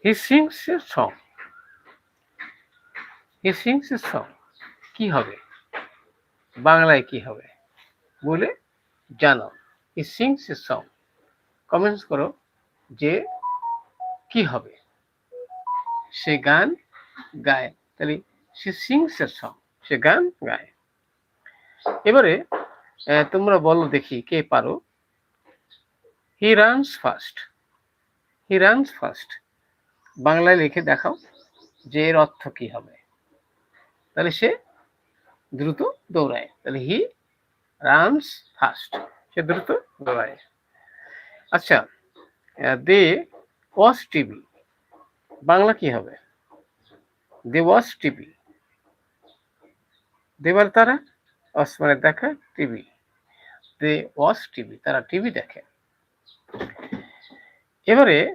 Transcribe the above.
He sings a song. He sings a song কি হবে, বাংলায় কি হবে বলে জানাও। হি সিংস এ সং, কমেন্টস করো যে কি হবে। সে গান গায়, তাহলে সে সিংস এ সং, সে গান গায়। এবারে তোমরা বলো দেখি কে পারো। He runs fast. He runs fast বাংলায় লিখে দেখাও যে এর অর্থ কি হবে। তাহলে সে দ্রুত দৌড়ায়, তাহলে হি রানস ফাস্ট, সে দ্রুত দৌড়ায়। আচ্ছা, দে ওয়াচ টিভি বাংলা কি হবে? দে ওয়াচ টিভি, দেবার তারা, আসমানের দেখা, টিভি, দে ওয়াচ টিভি, তারা টিভি দেখে। এবারে